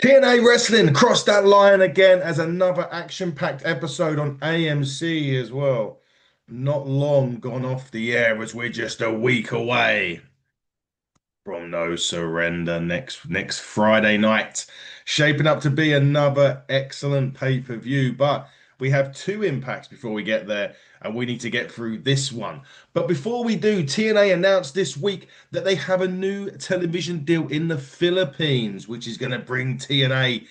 TNA Wrestling crossed that line again as another action-packed episode on AMC as well. Not long gone off the air as we're just a week away from No Surrender next Friday night. Shaping up to be another excellent pay-per-view, but we have two impacts before we get there, and we need to get through this one. But before we do, TNA announced this week that they have a new television deal in the Philippines, which is going to bring TNA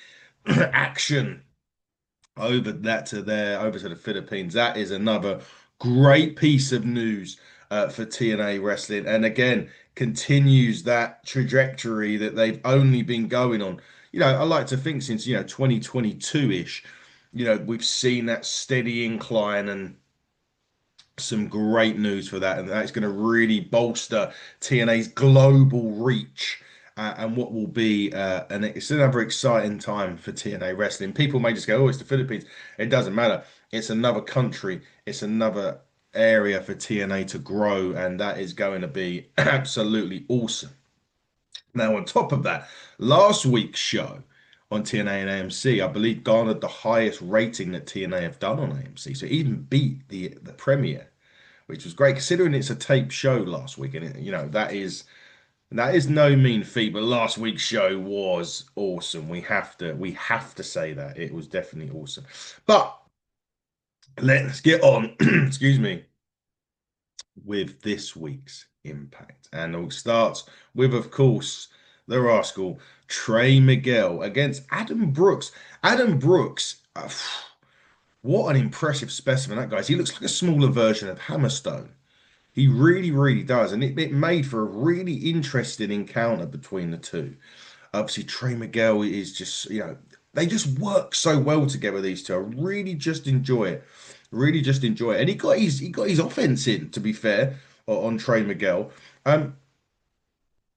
action over to the Philippines. That is another great piece of news for TNA Wrestling, and again continues that trajectory that they've only been going on. I like to think since 2022-ish. We've seen that steady incline and some great news for that, and that's going to really bolster TNA's global reach. And what will be and it's another exciting time for TNA wrestling. People may just go, "Oh, it's the Philippines." It doesn't matter. It's another country. It's another area for TNA to grow, and that is going to be absolutely awesome. Now, on top of that, last week's show on TNA and AMC, I believe, garnered the highest rating that TNA have done on AMC. So it even beat the premiere, which was great considering it's a tape show last week, and that is no mean feat. But last week's show was awesome. We have to say that it was definitely awesome. But let's get on. Excuse me, with this week's impact, and it starts with, of course, the rascal Trey Miguel against Adam Brooks. Adam Brooks. What an impressive specimen that guy is. He looks like a smaller version of Hammerstone. He really, really does. And it made for a really interesting encounter between the two. Obviously, Trey Miguel is just, they just work so well together, these two. I really just enjoy it. Really just enjoy it. And he got his offense in, to be fair, on Trey Miguel. Um,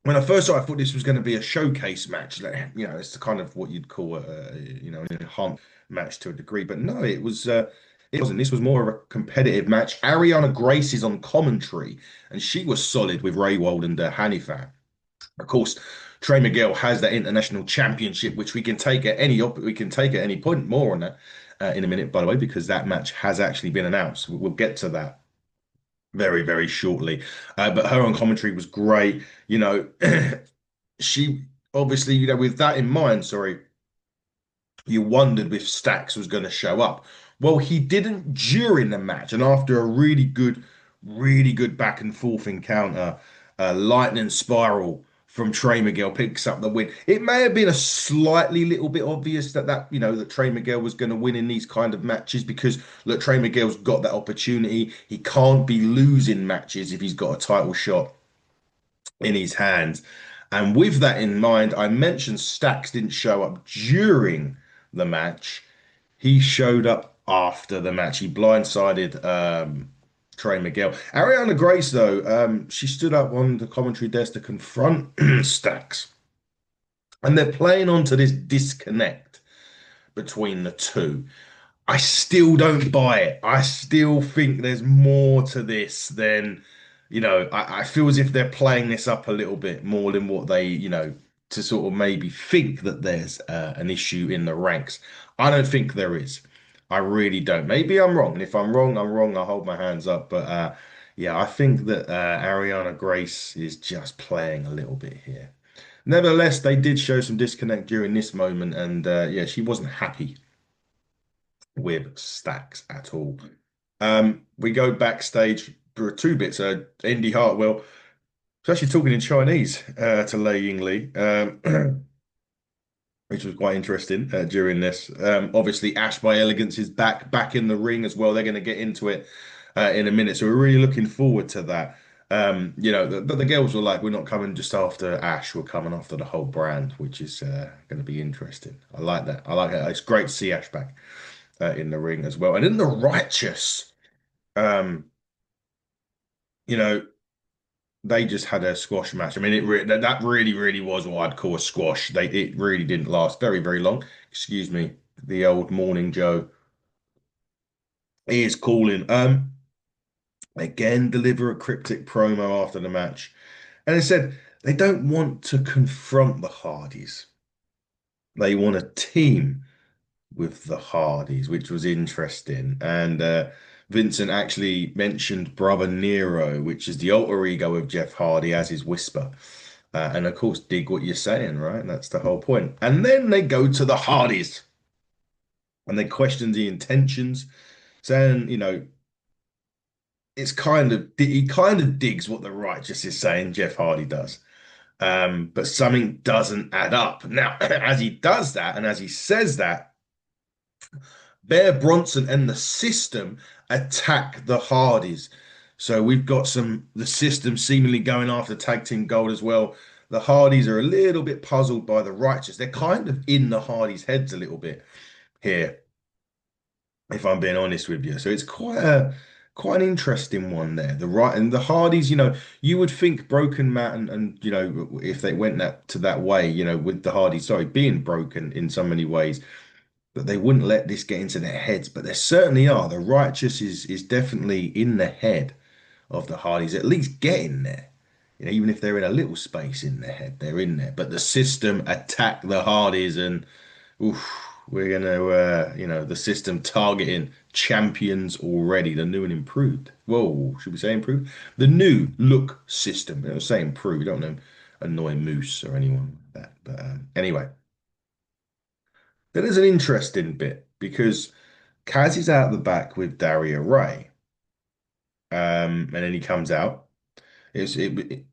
when I first saw it, I thought this was going to be a showcase match. Like, it's the kind of what you'd call an enhanced match to a degree. But no, it wasn't. This was more of a competitive match. Ariana Grace is on commentary, and she was solid with Raywald and Hannifan. Of course, Trey Miguel has that international championship, which we can take at any point. More on that in a minute, by the way, because that match has actually been announced. We'll get to that very, very shortly. But her on commentary was great. She obviously, with that in mind, sorry, you wondered if Stacks was going to show up. Well, he didn't during the match, and after a really good back and forth encounter, lightning spiral from Trey Miguel picks up the win. It may have been a slightly little bit obvious that Trey Miguel was going to win in these kind of matches because look, Trey Miguel's got that opportunity. He can't be losing matches if he's got a title shot in his hands. And with that in mind, I mentioned Stacks didn't show up during the match. He showed up after the match. He blindsided Trey Miguel. Ariana Grace, though, she stood up on the commentary desk to confront Stacks. And they're playing onto this disconnect between the two. I still don't buy it. I still think there's more to this than, I feel as if they're playing this up a little bit more than what they, to sort of maybe think that there's an issue in the ranks. I don't think there is. I really don't. Maybe I'm wrong. And if I'm wrong, I'm wrong. I hold my hands up. But yeah, I think that Ariana Grace is just playing a little bit here. Nevertheless, they did show some disconnect during this moment. And yeah, she wasn't happy with Stacks at all. We go backstage for two bits. Indy Hartwell was actually talking in Chinese to Lei Yingli, which was quite interesting during this. Obviously, Ash by Elegance is back in the ring as well. They're going to get into it in a minute, so we're really looking forward to that. But the girls were like, "We're not coming just after Ash. We're coming after the whole brand," which is going to be interesting. I like that. I like it. It's great to see Ash back in the ring as well. And in the Righteous, um, you know, they just had a squash match. I mean, that really was what I'd call a squash. It really didn't last very, very long. Excuse me, the old morning Joe is calling. Again, deliver a cryptic promo after the match. And they said they don't want to confront the Hardys. they want a team with the Hardys, which was interesting. And Vincent actually mentioned Brother Nero, which is the alter ego of Jeff Hardy as his Whisper. And of course, dig what you're saying, right? That's the whole point. And then they go to the Hardys and they question the intentions, saying, it's kind of he kind of digs what the righteous is saying, Jeff Hardy does. But something doesn't add up. Now, as he does that and as he says that, Bear Bronson and the system attack the Hardys. So we've got the system seemingly going after tag team gold as well. The Hardys are a little bit puzzled by the righteous. They're kind of in the Hardys' heads a little bit here, if I'm being honest with you. So it's quite an interesting one there. The right and the Hardys, you would think Broken Matt and if they went that way, with the Hardys, sorry, being broken in so many ways, that they wouldn't let this get into their heads, but they certainly are. The righteous is definitely in the head of the Hardys, at least getting there. Even if they're in a little space in their head, they're in there. But the system attack the Hardys, and oof, we're gonna, the system targeting champions already, the new and improved. Whoa, should we say improved? The new look system. We don't say improved. We don't want to annoy Moose or anyone like that. But anyway. That is an interesting bit because Kaz is out the back with Daria Ray, and then he comes out. The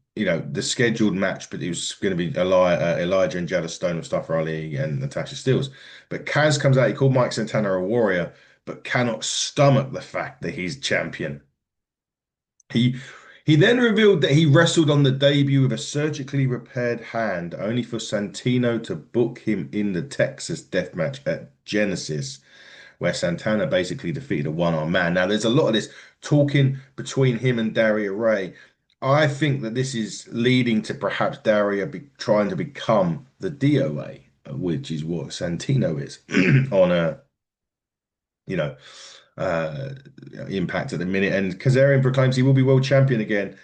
scheduled match, but it was going to be Elijah and Jada Stone, Mustafa Ali, and Natasha Steeles. But Kaz comes out. He called Mike Santana a warrior, but cannot stomach the fact that he's champion. He he then revealed that he wrestled on the debut with a surgically repaired hand, only for Santino to book him in the Texas death match at Genesis, where Santana basically defeated a one-armed man. Now, there's a lot of this talking between him and Daria Ray. I think that this is leading to perhaps Daria trying to become the DOA, which is what Santino is on a, you know, uh, Impact at the minute. And Kazarian proclaims he will be world champion again,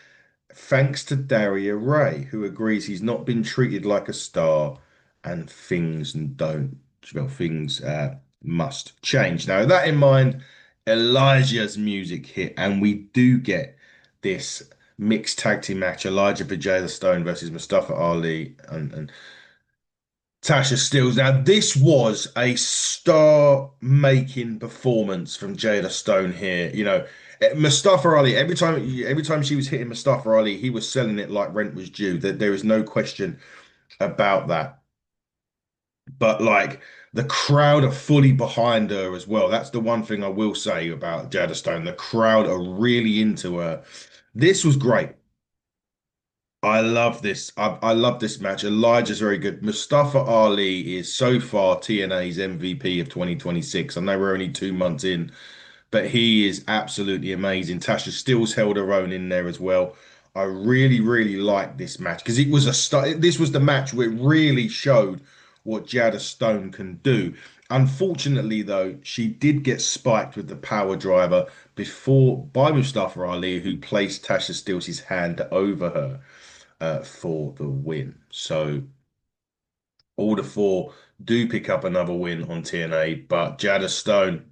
thanks to Daria Ray, who agrees he's not been treated like a star and things must change. Now, with that in mind, Elijah's music hit, and we do get this mixed tag team match: Elijah Vijay Stone versus Mustafa Ali and Tasha Steeles. Now, this was a star-making performance from Jada Stone here. Mustafa Ali, every time she was hitting Mustafa Ali, he was selling it like rent was due. That there is no question about that. But like the crowd are fully behind her as well. That's the one thing I will say about Jada Stone. The crowd are really into her. This was great. I love this. I love this match. Elijah's very good. Mustafa Ali is so far TNA's MVP of 2026. I know we're only 2 months in, but he is absolutely amazing. Tasha Steele's held her own in there as well. I really, really like this match because it was this was the match where it really showed what Jada Stone can do. Unfortunately, though, she did get spiked with the power driver before by Mustafa Ali, who placed Tasha Steele's hand over her for the win. So all the four do pick up another win on TNA, but Jada Stone,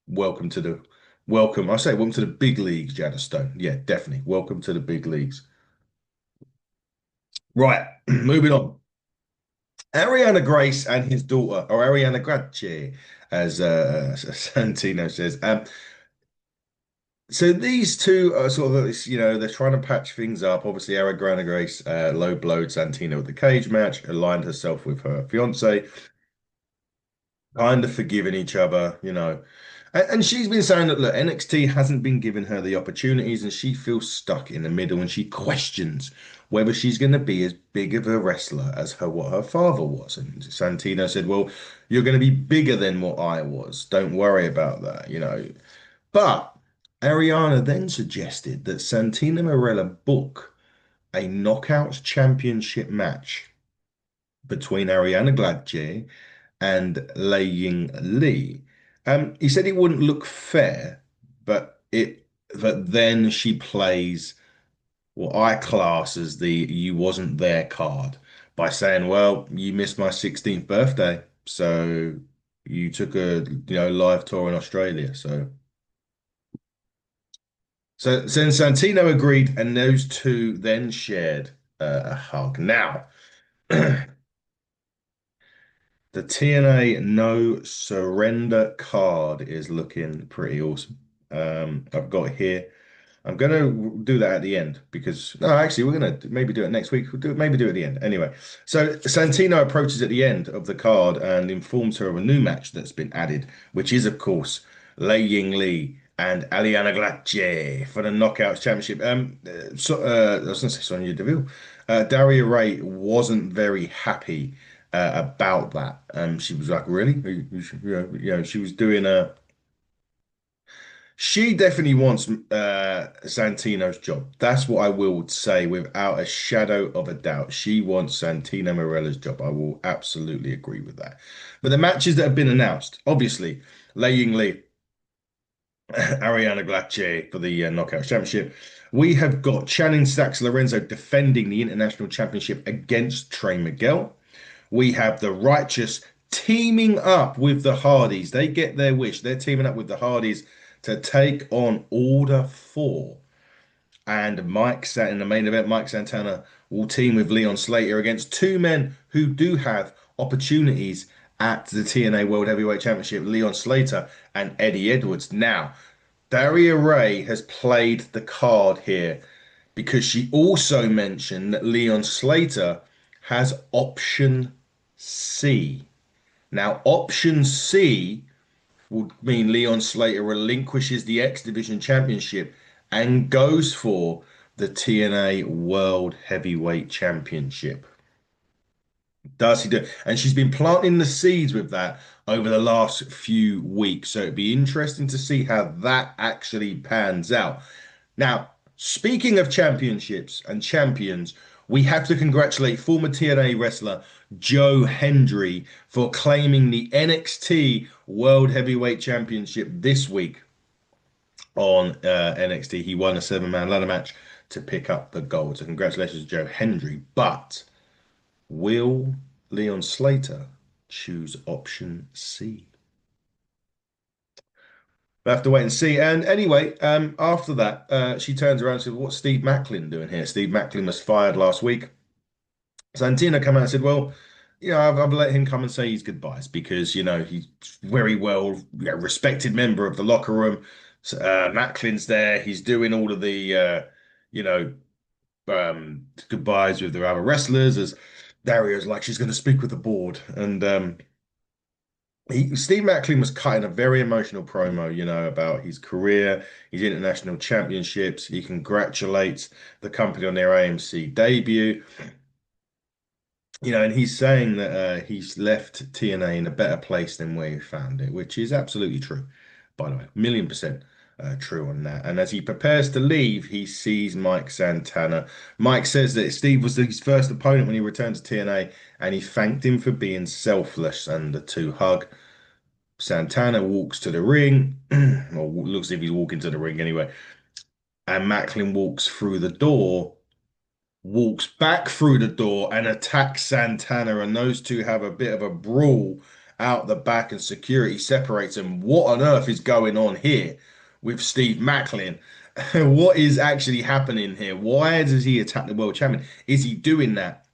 welcome to the welcome. I say welcome to the big leagues, Jada Stone. Yeah, definitely. Welcome to the big leagues. Right, moving on. Ariana Grace and his daughter, or Ariana Grace, as Santino says. So these two are sort of, they're trying to patch things up. Obviously, Ariana Grace low blowed Santino with the cage match, aligned herself with her fiance, kind of forgiving each other, And she's been saying that, look, NXT hasn't been giving her the opportunities and she feels stuck in the middle and she questions whether she's going to be as big of a wrestler as what her father was. And Santino said, well, you're going to be bigger than what I was. Don't worry about that. But Ariana then suggested that Santina Marella book a Knockouts Championship match between Ariana Gladje and Lei Ying Lee. He said it wouldn't look fair, but then she plays what I class as the "you wasn't there" card by saying, "Well, you missed my 16th birthday." So you took a live tour in Australia. So Santino agreed, and those two then shared a hug. Now, the TNA No Surrender card is looking pretty awesome. I've got here. I'm gonna do that at the end because no, actually, we're gonna maybe do it next week. We'll do it, maybe do it at the end. Anyway, so Santino approaches at the end of the card and informs her of a new match that's been added, which is, of course, Lei Ying Lee and Aliana Glace for the Knockouts Championship. I was gonna say Sonya Deville. Daria Ray wasn't very happy about that. She was like, "Really?" She was doing a. She definitely wants Santino's job. That's what I will say without a shadow of a doubt. She wants Santino Marella's job. I will absolutely agree with that. But the matches that have been announced, obviously, Lei Ying Lee, Ariana Glace for the Knockouts Championship. We have got Channing Stacks Lorenzo defending the International Championship against Trey Miguel. We have the Righteous teaming up with the Hardys. They get their wish. They're teaming up with the Hardys to take on Order 4. And in the main event, Mike Santana will team with Leon Slater against two men who do have opportunities at the TNA World Heavyweight Championship, Leon Slater and Eddie Edwards. Now, Daria Ray has played the card here because she also mentioned that Leon Slater has option C. Now, option C would mean Leon Slater relinquishes the X Division Championship and goes for the TNA World Heavyweight Championship. Does he do? And she's been planting the seeds with that over the last few weeks. So it'd be interesting to see how that actually pans out. Now, speaking of championships and champions, we have to congratulate former TNA wrestler Joe Hendry for claiming the NXT World Heavyweight Championship this week on NXT. He won a seven-man ladder match to pick up the gold. So congratulations to Joe Hendry. But will Leon Slater choose option C? We'll have to wait and see. And anyway, after that, she turns around and said, "What's Steve Macklin doing here?" Steve Macklin was fired last week. Santina came out and said, "Well, I've let him come and say his goodbyes because, he's very well respected member of the locker room. So, Macklin's there. He's doing all of the, you know, goodbyes with the other wrestlers as Dario's like, she's going to speak with the board." And Steve Macklin was cutting a very emotional promo, about his career, his international championships. He congratulates the company on their AMC debut. And he's saying that he's left TNA in a better place than where he found it, which is absolutely true, by the way, 1,000,000% true on that. And as he prepares to leave, he sees Mike Santana. Mike says that Steve was his first opponent when he returned to TNA, and he thanked him for being selfless, and the two hug. Santana walks to the ring, or looks as if he's walking to the ring anyway, and Macklin walks through the door, walks back through the door and attacks Santana, and those two have a bit of a brawl out the back, and security separates them. What on earth is going on here with Steve Macklin? What is actually happening here? Why does he attack the world champion? Is he doing that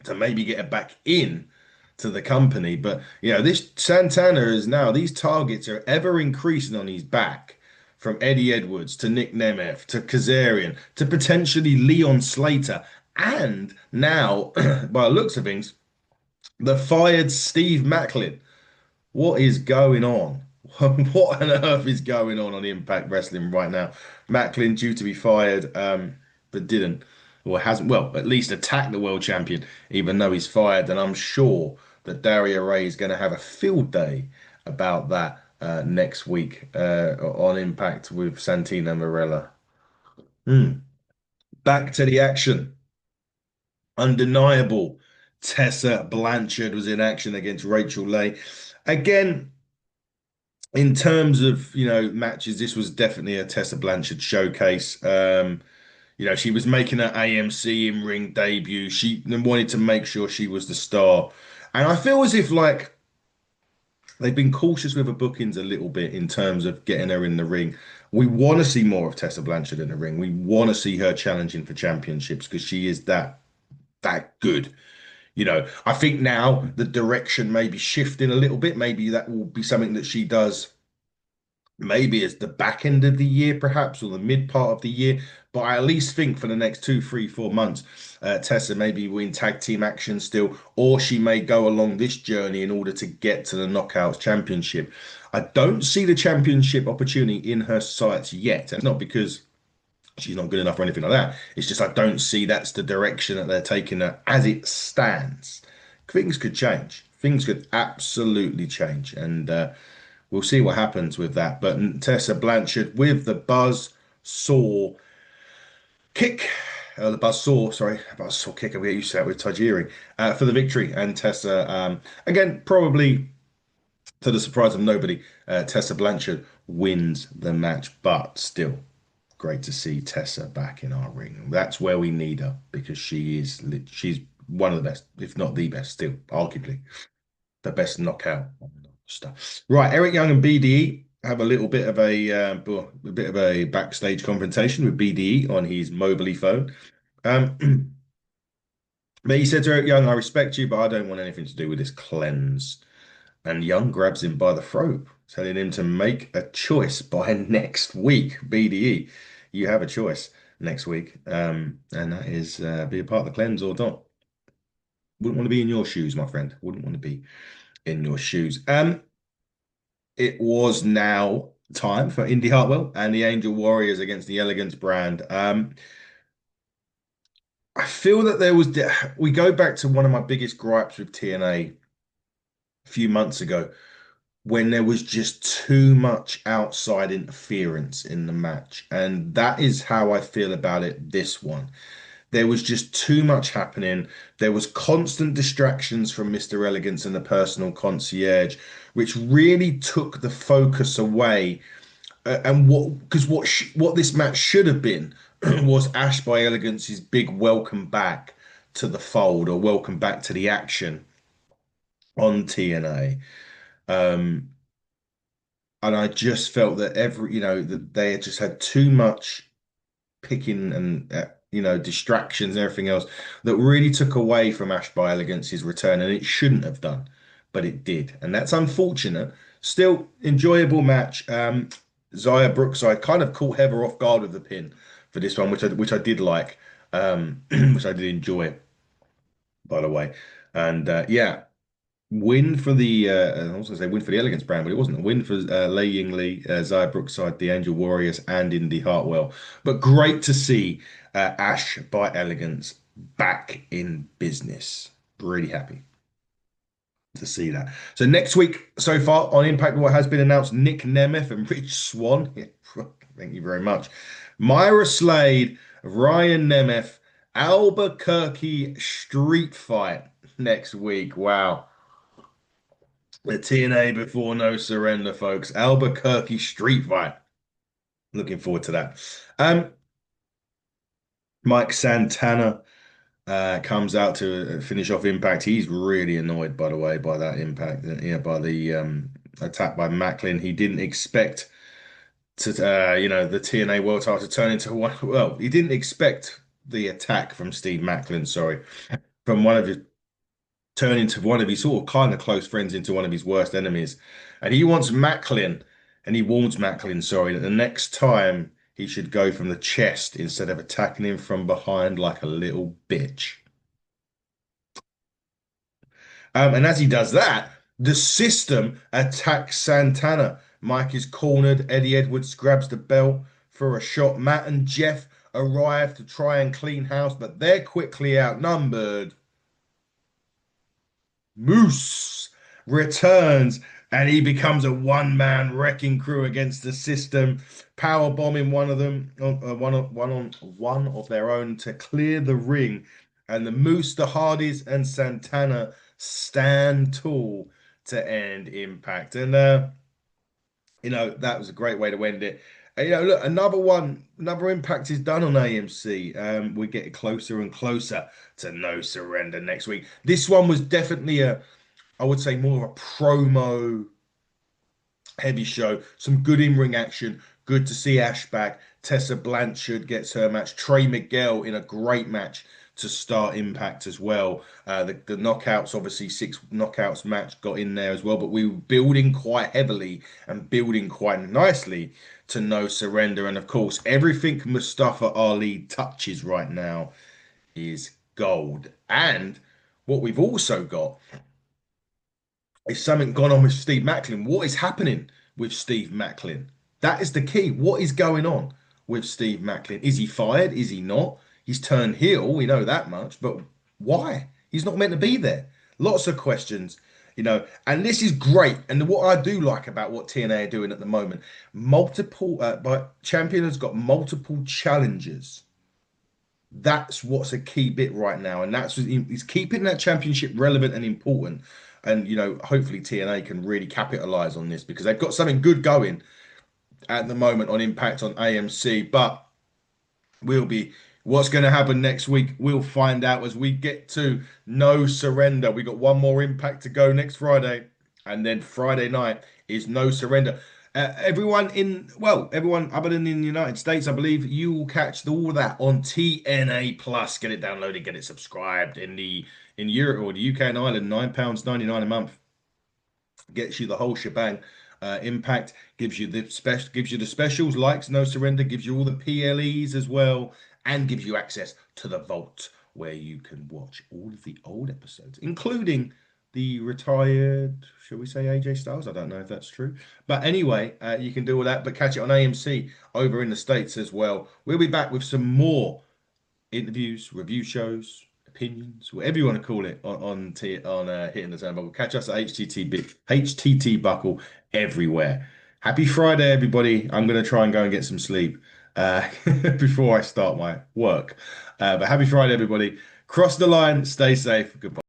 to maybe get it back in to the company? But this Santana is now, these targets are ever increasing on his back, from Eddie Edwards to Nick Nemeth to Kazarian to potentially Leon Slater, and now, by the looks of things, the fired Steve Macklin. What is going on? What on earth is going on Impact Wrestling right now? Macklin due to be fired, but didn't, or hasn't, well, at least attacked the world champion, even though he's fired. And I'm sure that Daria Ray is going to have a field day about that next week on Impact with Santina Marella. Back to the action. Undeniable. Tessa Blanchard was in action against Rachel Leigh. Again, in terms of, matches, this was definitely a Tessa Blanchard showcase. She was making her AMC in ring debut. She wanted to make sure she was the star. And I feel as if, like, they've been cautious with her bookings a little bit in terms of getting her in the ring. We want to see more of Tessa Blanchard in the ring. We want to see her challenging for championships because she is that good. I think now the direction may be shifting a little bit. Maybe that will be something that she does maybe as the back end of the year, perhaps, or the mid part of the year. But I at least think for the next 2, 3, 4 months, Tessa may be in tag team action still, or she may go along this journey in order to get to the Knockouts Championship. I don't see the championship opportunity in her sights yet. It's not because she's not good enough or anything like that. It's just I don't see that's the direction that they're taking her as it stands. Things could change. Things could absolutely change, and we'll see what happens with that. But Tessa Blanchard with the buzz saw kick, the buzz saw, sorry, buzz saw kick. We get used to that with Tajiri for the victory. And Tessa, again, probably to the surprise of nobody, Tessa Blanchard wins the match, but still great to see Tessa back in our ring. That's where we need her because she's one of the best, if not the best, still arguably the best knockout stuff. Right, Eric Young and BDE have a little bit of a backstage confrontation with BDE on his mobile phone. Um, but he said to Eric Young, "I respect you, but I don't want anything to do with this cleanse." And Young grabs him by the throat, telling him to make a choice by next week. BDE, you have a choice next week, and that is be a part of the cleanse or not. Wouldn't want to be in your shoes, my friend. Wouldn't want to be in your shoes. It was now time for Indy Hartwell and the Angel Warriors against the Elegance brand. I feel that we go back to one of my biggest gripes with TNA a few months ago when there was just too much outside interference in the match. And that is how I feel about it this one. There was just too much happening. There was constant distractions from Mr. Elegance and the personal concierge, which really took the focus away. And what this match should have been was Ash by Elegance's big welcome back to the fold or welcome back to the action on TNA. Um, and I just felt that that they had just had too much picking and distractions and everything else that really took away from Ash by Elegance's return, and it shouldn't have done, but it did, and that's unfortunate. Still enjoyable match. Zaya Brookside kind of caught Heather off guard with the pin for this one, which I did like, which I did enjoy, by the way, and yeah. Win for the I was going to say win for the Elegance brand, but it wasn't a win for Lei Ying Lee, Zaya Brookside, the Angel Warriors, and Indy Hartwell. But great to see Ash by Elegance back in business. Really happy to see that. So next week, so far on Impact, what has been announced: Nick Nemeth and Rich Swann. Yeah, thank you very much. Myra Slade, Ryan Nemeth, Albuquerque Street Fight next week. Wow. The TNA before No Surrender, folks. Albuquerque Street Fight. Looking forward to that. Mike Santana comes out to finish off Impact. He's really annoyed, by the way, by that Impact. Yeah, by the attack by Macklin. He didn't expect the TNA World Title to turn into one. Well, he didn't expect the attack from Steve Macklin, sorry, from one of his turn into one of his sort of kind of close friends into one of his worst enemies. And he wants Macklin, and he warns Macklin, sorry, that the next time he should go from the chest instead of attacking him from behind like a little bitch. And as he does that, the system attacks Santana. Mike is cornered. Eddie Edwards grabs the belt for a shot. Matt and Jeff arrive to try and clean house, but they're quickly outnumbered. Moose returns and he becomes a one-man wrecking crew against the system, power bombing one of them, one of their own to clear the ring. And the Moose, the Hardys, and Santana stand tall to end Impact. And that was a great way to end it. And, look, another Impact is done on AMC. We're getting closer and closer to No Surrender next week. This one was definitely I would say more of a promo Heavy show, some good in-ring action. Good to see Ash back. Tessa Blanchard gets her match. Trey Miguel in a great match to start Impact as well. The knockouts, obviously, six knockouts match got in there as well, but we were building quite heavily and building quite nicely to No Surrender. And of course, everything Mustafa Ali touches right now is gold. And what we've also got is something gone on with Steve Macklin. What is happening with Steve Macklin? That is the key. What is going on with Steve Macklin? Is he fired? Is he not? He's turned heel. We know that much. But why? He's not meant to be there. Lots of questions, and this is great. And what I do like about what TNA are doing at the moment, multiple, but Champion has got multiple challenges. That's what's a key bit right now, and he's keeping that championship relevant and important. And hopefully TNA can really capitalize on this because they've got something good going at the moment on Impact on AMC. But we'll be what's going to happen next week. We'll find out as we get to No Surrender. We got one more Impact to go next Friday, and then Friday night is No Surrender. Everyone other than in the United States, I believe you will catch all that on TNA Plus. Get it downloaded, get it subscribed. In Europe or the UK and Ireland, £9.99 a month gets you the whole shebang. Impact gives you the specials, likes No Surrender, gives you all the PLEs as well, and gives you access to the vault where you can watch all of the old episodes, including the retired, shall we say, AJ Styles? I don't know if that's true. But anyway, you can do all that, but catch it on AMC over in the States as well. We'll be back with some more interviews, review shows, opinions, whatever you want to call it, on Hitting the Turnbuckle. Catch us at HTT Buckle everywhere. Happy Friday, everybody. I'm going to try and go and get some sleep before I start my work. But happy Friday, everybody. Cross the line, stay safe. Goodbye.